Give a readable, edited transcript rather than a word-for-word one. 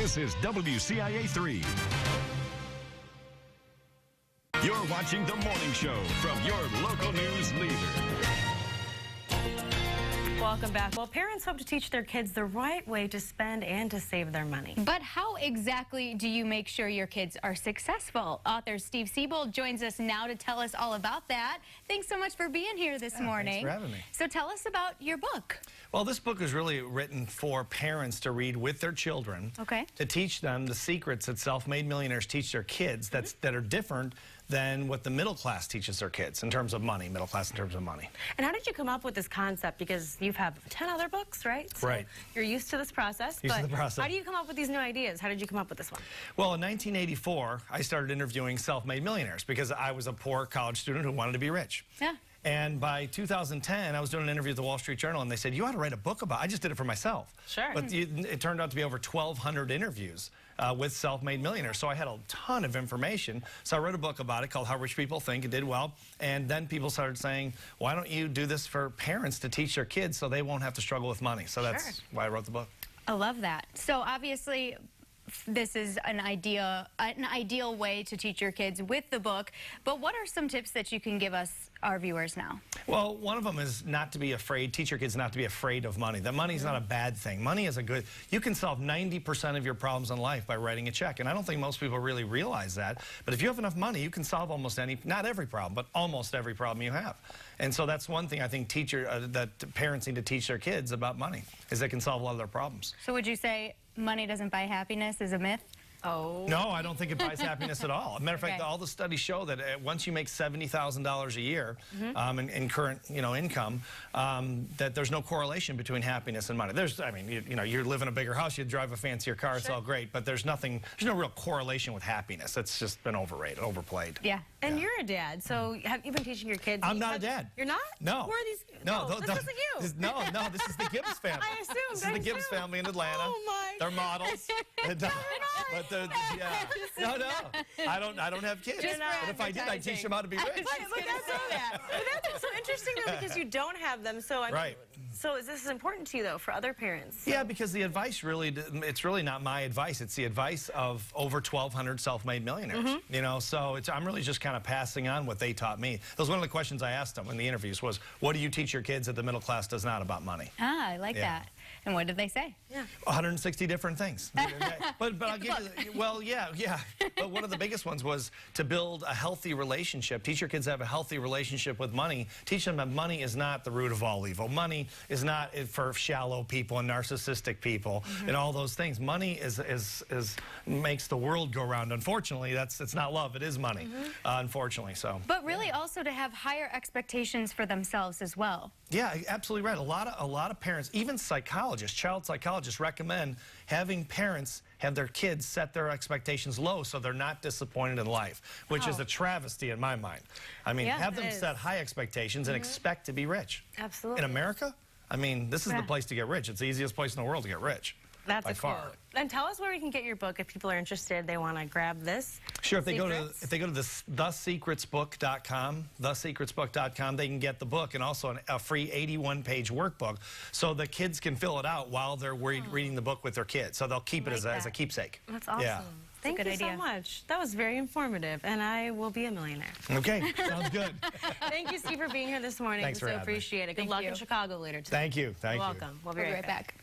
This is WCIA 3. You're watching The Morning Show from your local news leader. Welcome back. Well, parents hope to teach their kids the right way to spend and to save their money. But how exactly do you make sure your kids are successful? Author Steve Siebold joins us now to tell us all about that. Thanks so much for being here this morning. Thanks for having me. So tell us about your book. Well, this book is really written for parents to read with their children. Okay. To teach them the secrets that self-made millionaires teach their kids that are different than what the middle class teaches their kids in terms of money, middle class in terms of money. And how did you come up with this concept? Because you have 10 other books, right? So right. You're used to this process. Used to the process. How do you come up with these new ideas? How did you come up with this one? Well, in 1984, I started interviewing self-made millionaires because I was a poor college student who wanted to be rich. Yeah. And by 2010, I was doing an interview at the Wall Street Journal, and they said, you ought to write a book about it. I just did it for myself. Sure. But it turned out to be over 1,200 interviews with self-made millionaires. So I had a ton of information. So I wrote a book about it called How Rich People Think. It did well. And then people started saying, why don't you do this for parents to teach their kids so they won't have to struggle with money? So that's why I wrote the book. I love that. So obviously, this is an ideal way to teach your kids with the book. But what are some tips that you can give us, our viewers, now? Well, one of them is not to be afraid. Teach your kids not to be afraid of money. That money is not a bad thing. Money is a good. You can solve 90% of your problems in life by writing a check, and I don't think most people really realize that. But if you have enough money, you can solve almost any, not every problem, but almost every problem you have. And so that's one thing I think that parents need to teach their kids about money, is they can solve a lot of their problems. So would you say money doesn't buy happiness is a myth? Oh. No, I don't think it buys happiness at all. As a matter of fact, all the studies show that once you make $70,000 a year in current income, that there's no correlation between happiness and money. I mean, you live in a bigger house, you drive a fancier car, it's all great, but there's no real correlation with happiness. It's just been overplayed. Yeah. And you're a dad, so have you been teaching your kids? I'm not a dad. You're not? No. Who are these? No, this isn't you. No, this is the Gibbs family. I assumed. This is the Gibbs family in Atlanta. Oh my. They're models. No, I don't have kids. But if I did, I'd teach them how to be rich. But that's so interesting though, because you don't have them. So I mean, so this is important to you though for other parents. So. Yeah, because the advice it's really not my advice. It's the advice of over 1,200 self-made millionaires. So I'm really just kind of passing on what they taught me. That was one of the questions I asked them in the interviews was, what do you teach your kids that the middle class does not about money? Ah, I like that. And what did they say? Yeah. 160 different things. but I'll give you, well, yeah. But one of the biggest ones was to build a healthy relationship. Teach your kids to have a healthy relationship with money. Teach them that money is not the root of all evil. Money is not for shallow people and narcissistic people and all those things. Money makes the world go round. Unfortunately, it's not love. It is money. Unfortunately, so. But really, also to have higher expectations for themselves as well. Yeah, absolutely right. A lot of parents, even psychologists, child psychologists, recommend having parents have their kids set their expectations low so they're not disappointed in life, which is a travesty in my mind. I mean, have them set high expectations and expect to be rich. Absolutely. In America, I mean, this is the place to get rich. It's the easiest place in the world to get rich. That's by far. And tell us where we can get your book if people are interested. They want to grab this. Sure. If they go to thesecretsbook.com, they can get the book and also a free 81-page workbook, so the kids can fill it out while they're reading the book with their kids. So they'll keep it as a keepsake. That's awesome. Yeah. Thank you so much. That was very informative, and I will be a millionaire. Okay, sounds good. Thank you, Steve, for being here this morning. Thanks for having me. Appreciate it. Good luck in Chicago later today. Thank you. Thank you. You're welcome. We'll be right back.